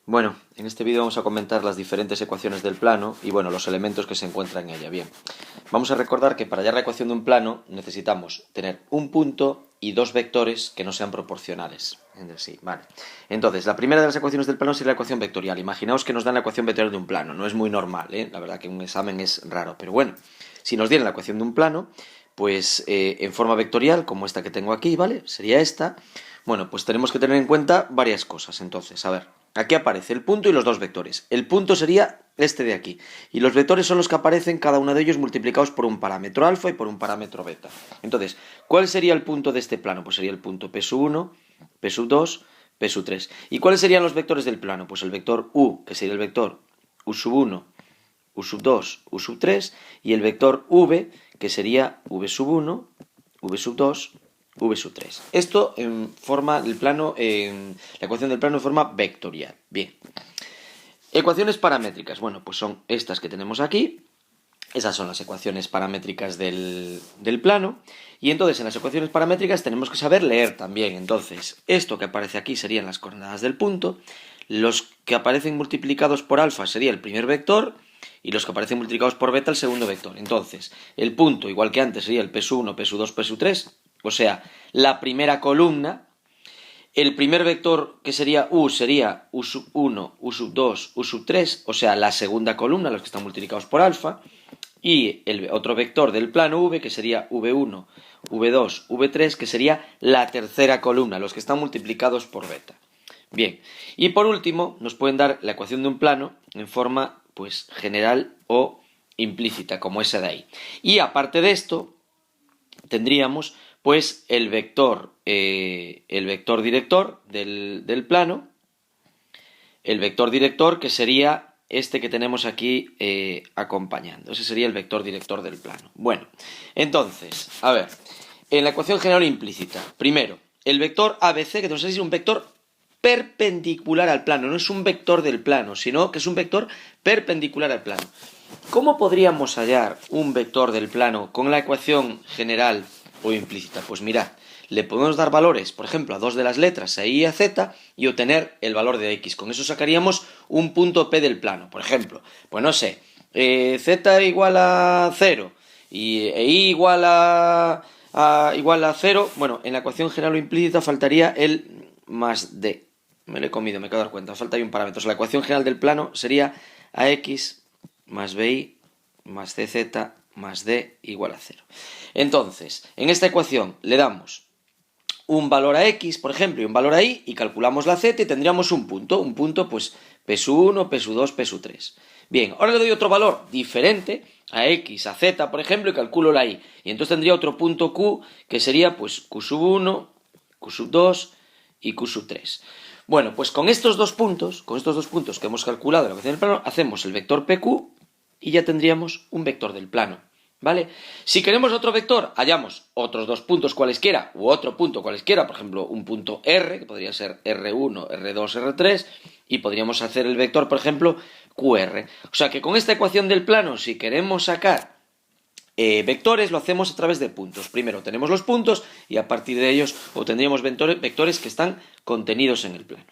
Bueno, en este vídeo vamos a comentar las diferentes ecuaciones del plano y bueno, los elementos que se encuentran en ella. Bien, vamos a recordar que para hallar la ecuación de un plano necesitamos tener un punto y dos vectores que no sean proporcionales entre sí. Vale. Entonces, la primera de las ecuaciones del plano sería la ecuación vectorial. Imaginaos que nos dan la ecuación vectorial de un plano. No es muy normal, ¿eh? La verdad que un examen es raro, pero bueno, si nos dieran la ecuación de un plano, pues en forma vectorial, como esta que tengo aquí, ¿vale? Sería esta. Bueno, pues tenemos que tener en cuenta varias cosas. Entonces, a ver, aquí aparece el punto y los dos vectores. El punto sería este de aquí. Y los vectores son los que aparecen, cada uno de ellos multiplicados por un parámetro alfa y por un parámetro beta. Entonces, ¿cuál sería el punto de este plano? Pues sería el punto P sub 1, P sub 2, P sub 3. ¿Y cuáles serían los vectores del plano? Pues el vector U, que sería el vector U sub 1, U sub 2, U sub 3, y el vector V, que sería V sub 1, V sub 2, V sub 3. Esto en forma del plano, la ecuación del plano en forma vectorial. Bien. Ecuaciones paramétricas. Bueno, pues son estas que tenemos aquí. Esas son las ecuaciones paramétricas del plano. Y entonces en las ecuaciones paramétricas tenemos que saber leer también. Entonces, esto que aparece aquí serían las coordenadas del punto. Los que aparecen multiplicados por alfa sería el primer vector. Y los que aparecen multiplicados por beta el segundo vector. Entonces, el punto, igual que antes, sería el P sub 1, P sub 2, P sub 3. O sea, la primera columna. El primer vector, que sería U sub 1, U sub 2, U sub 3, o sea, la segunda columna, los que están multiplicados por alfa. Y el otro vector del plano V, que sería V1, V2, V3, que sería la tercera columna, los que están multiplicados por beta. Bien, y por último, nos pueden dar la ecuación de un plano en forma pues general o implícita, como esa de ahí. Y aparte de esto, tendríamos pues el vector director del plano, el vector director que sería este que tenemos aquí acompañando. Ese sería el vector director del plano. Bueno, entonces, a ver, en la ecuación general implícita, primero, el vector ABC, que nos es un vector perpendicular al plano, no es un vector del plano, sino que es un vector perpendicular al plano. ¿Cómo podríamos hallar un vector del plano con la ecuación general o implícita? Pues mirad, le podemos dar valores, por ejemplo, a dos de las letras, a y a z, y obtener el valor de x. Con eso sacaríamos un punto P del plano. Por ejemplo, pues no sé, z igual a 0 y y igual a 0. Bueno, en la ecuación general o implícita faltaría el más d. Me lo he comido, me acabo de dar cuenta, falta ahí un parámetro. O sea, la ecuación general del plano sería ax más bi más cz más d igual a 0. Entonces, en esta ecuación le damos un valor a x, por ejemplo, y un valor a y, y calculamos la z y tendríamos un punto pues P sub 1, P sub 2, P sub 3. Bien, ahora le doy otro valor diferente a x, a z, por ejemplo, y calculo la y. Y entonces tendría otro punto q, que sería pues q sub 1, q sub 2 y q sub 3. Bueno, pues con estos dos puntos que hemos calculado en la ecuación del plano, hacemos el vector PQ y ya tendríamos un vector del plano, ¿vale? Si queremos otro vector, hallamos otros dos puntos cualesquiera u otro punto cualesquiera, por ejemplo, un punto R, que podría ser R1, R2, R3, y podríamos hacer el vector, por ejemplo, QR. O sea que con esta ecuación del plano, si queremos sacar vectores, lo hacemos a través de puntos. Primero tenemos los puntos y a partir de ellos obtendríamos vectores que están contenidos en el plano.